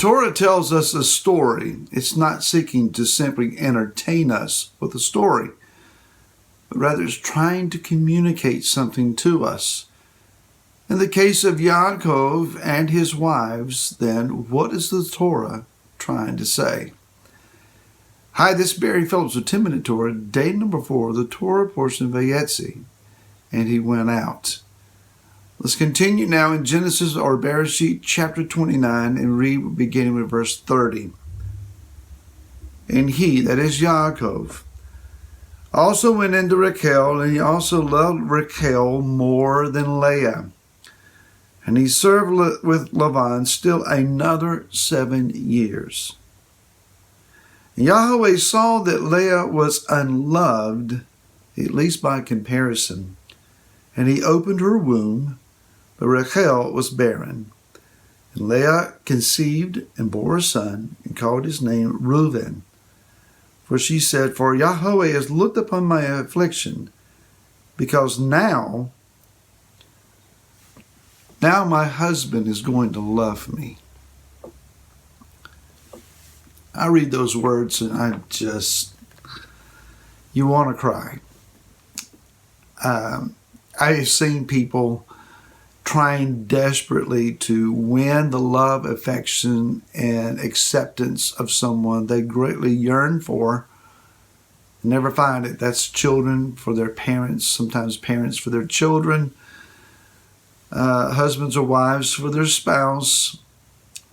Torah tells us a story. It's not seeking to simply entertain us with a story, but rather it's trying to communicate something to us. In the case of Yaakov and his wives, then, what is the Torah trying to say? Hi, this is Barry Phillips with 10-Minute Torah, day number 4, the Torah portion of YHWH, and he went out. Let's continue now in Genesis or Bereshit chapter 29 and read beginning with verse 30. And he, that is Yaakov, also went into Rachel, and he also loved Rachel more than Leah. And he served with Laban still another 7 years. And Yahweh saw that Leah was unloved, at least by comparison, and he opened her womb, but Rachel was barren. And Leah conceived and bore a son, and called his name Reuben. For she said, For Yahweh has looked upon my affliction, because now my husband is going to love me. I read those words and you want to cry. I have seen people trying desperately to win the love, affection, and acceptance of someone they greatly yearn for. Never find it. That's children for their parents, sometimes parents for their children, husbands or wives for their spouse,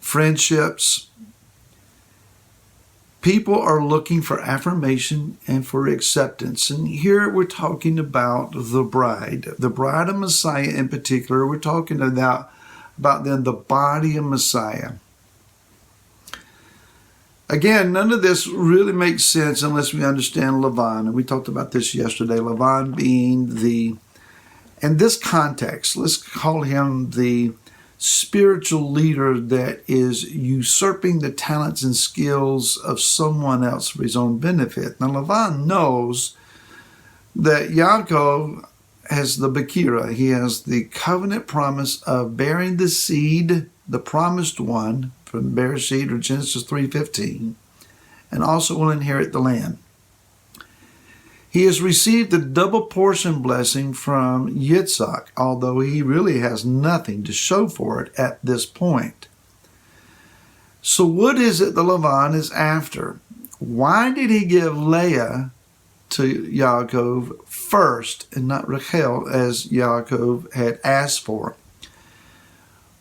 friendships. People are looking for affirmation and for acceptance. And here we're talking about the bride of Messiah in particular. We're talking about then the body of Messiah. Again, none of this really makes sense unless we understand Laban. And we talked about this yesterday. Laban being in this context, let's call him the spiritual leader that is usurping the talents and skills of someone else for his own benefit. Now, Laban knows that Yaakov has the Bekira. He has the covenant promise of bearing the seed, the promised one, from Bereshit or Genesis 3:15, and also will inherit the land. He has received the double portion blessing from Yitzhak, although he really has nothing to show for it at this point. So what is it that Laban is after? Why did he give Leah to Yaakov first and not Rachel as Yaakov had asked for?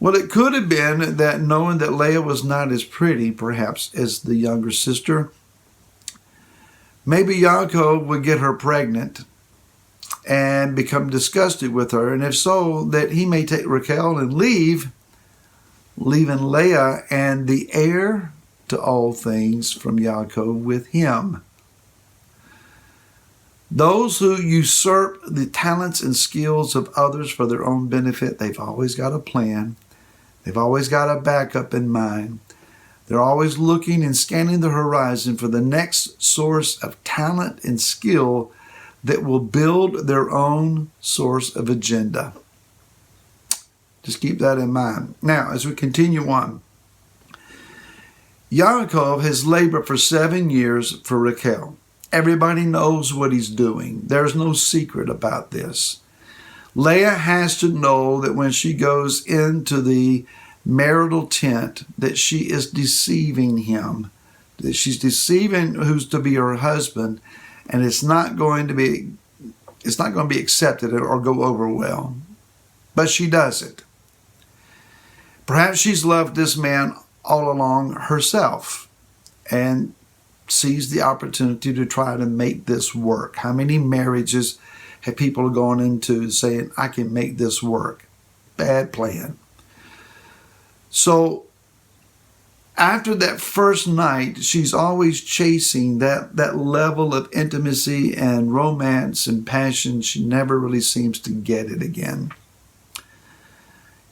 Well, it could have been that knowing that Leah was not as pretty, perhaps, as the younger sister, maybe Yaakov would get her pregnant and become disgusted with her, and if so, that he may take Rachel and leaving Leah and the heir to all things from Yaakov with him. Those who usurp the talents and skills of others for their own benefit, they've always got a plan. They've always got a backup in mind. They're always looking and scanning the horizon for the next source of talent and skill that will build their own source of agenda. Just keep that in mind. Now, as we continue on, Yaakov has labored for 7 years for Rachel. Everybody knows what he's doing. There's no secret about this. Leah has to know that when she goes into the marital tent that she is deceiving him, that she's deceiving who's to be her husband, and it's not going to be accepted or go over well. But she does it. Perhaps she's loved this man all along herself and sees the opportunity to try to make this work. How many marriages have people gone into saying, I can make this work? Bad plan. So after that first night, she's always chasing that level of intimacy and romance and passion. She never really seems to get it again.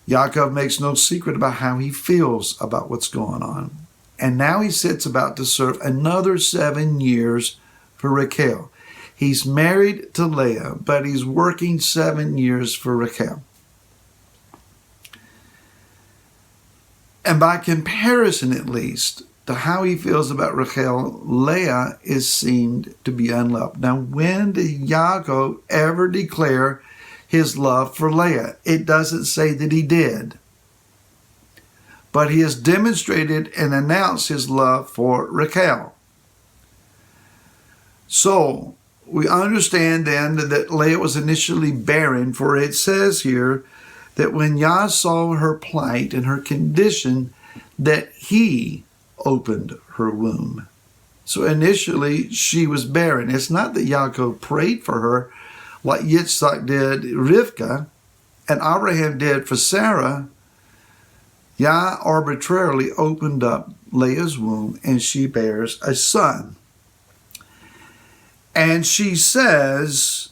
Yaakov makes no secret about how he feels about what's going on. And now he sits about to serve another 7 years for Rachel. He's married to Leah, but he's working 7 years for Rachel. And by comparison, at least, to how he feels about Rachel, Leah is seen to be unloved. Now, when did Yaakov ever declare his love for Leah? It doesn't say that he did. But he has demonstrated and announced his love for Rachel. So, we understand then that Leah was initially barren, for it says here that when Yah saw her plight and her condition, that he opened her womb. So initially she was barren. It's not that Yaakov prayed for her like Yitzhak did Rivka and Abraham did for Sarah. Yah arbitrarily opened up Leah's womb and she bears a son. And she says,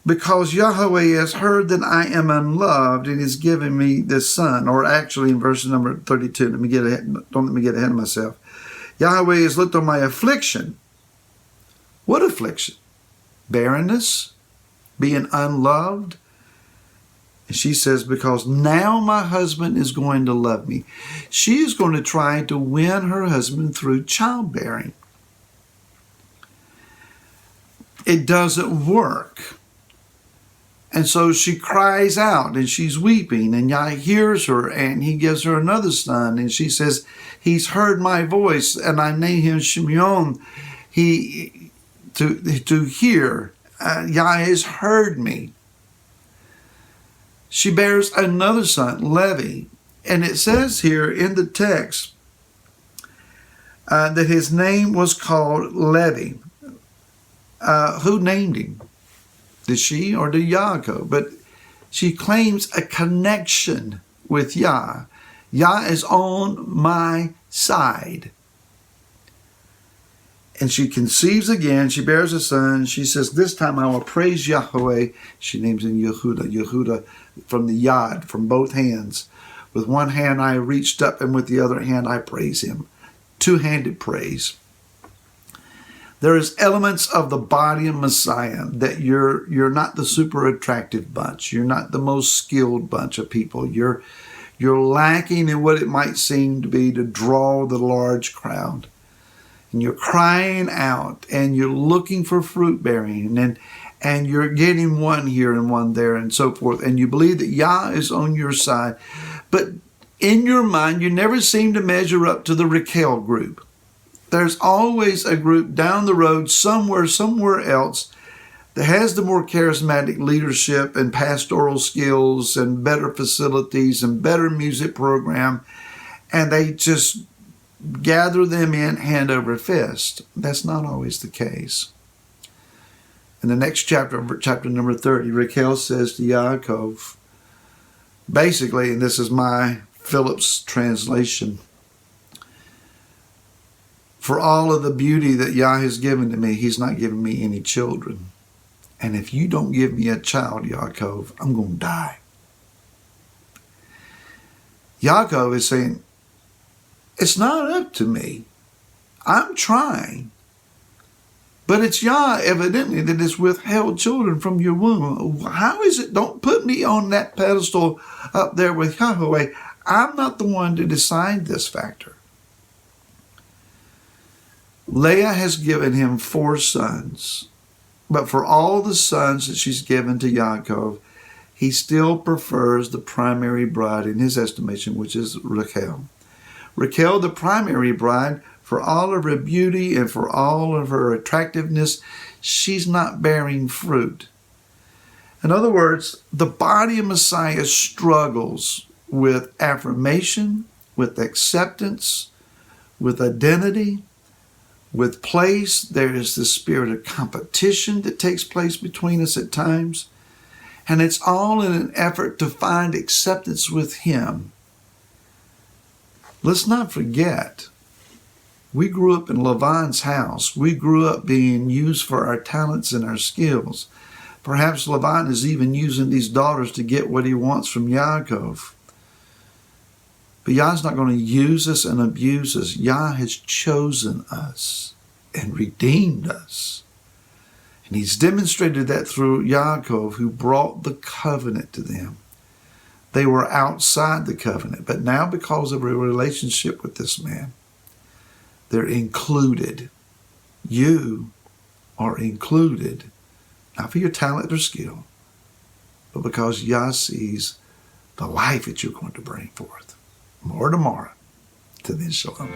because Yahweh has heard that I am unloved and has given me this son. Or actually in verse number 32, don't let me get ahead of myself. Yahweh has looked on my affliction. What affliction? Barrenness? Being unloved? And she says, because now my husband is going to love me. She is going to try to win her husband through childbearing. It doesn't work. And so she cries out and she's weeping, and Yah hears her and he gives her another son. And she says, he's heard my voice and I name him Shimeon. To hear, Yah has heard me. She bears another son, Levi. And it says here in the text that his name was called Levi. Who named him? Did she or did Yaakov? But she claims a connection with Yah. Yah is on my side. And she conceives again. She bears a son. She says, this time I will praise Yahweh. She names him Yehuda. Yehuda from the Yad, from both hands. With one hand I reached up and with the other hand I praise him. Two-handed praise. There is elements of the body of Messiah that you're not the super attractive bunch. You're not the most skilled bunch of people. You're lacking in what it might seem to be to draw the large crowd. And you're crying out and you're looking for fruit bearing and you're getting one here and one there and so forth. And you believe that Yah is on your side. But in your mind, you never seem to measure up to the Rachel group. There's always a group down the road somewhere else that has the more charismatic leadership and pastoral skills and better facilities and better music program, and they just gather them in hand over fist. That's not always the case. In the next chapter, chapter number 30, Rachel says to Yaakov, basically, and this is my Phillips translation, for all of the beauty that Yah has given to me, he's not given me any children. And if you don't give me a child, Yaakov, I'm going to die. Yaakov is saying, it's not up to me. I'm trying. But it's Yah, evidently, that has withheld children from your womb. How is it? Don't put me on that pedestal up there with Yahweh. I'm not the one to decide this factor. Leah has given him 4 sons, but for all the sons that she's given to Yaakov, he still prefers the primary bride in his estimation, which is Rachel. Rachel, the primary bride, for all of her beauty and for all of her attractiveness, she's not bearing fruit. In other words, the body of Messiah struggles with affirmation, with acceptance, with identity, with place. There is the spirit of competition that takes place between us at times. And it's all in an effort to find acceptance with him. Let's not forget, we grew up in Lavan's house. We grew up being used for our talents and our skills. Perhaps Lavan is even using these daughters to get what he wants from Yaakov. But Yah's not going to use us and abuse us. Yah has chosen us and redeemed us. And he's demonstrated that through Yaakov, who brought the covenant to them. They were outside the covenant. But now, because of a relationship with this man, they're included. You are included, not for your talent or skill, but because Yah sees the life that you're going to bring forth. More tomorrow. To then, shalom.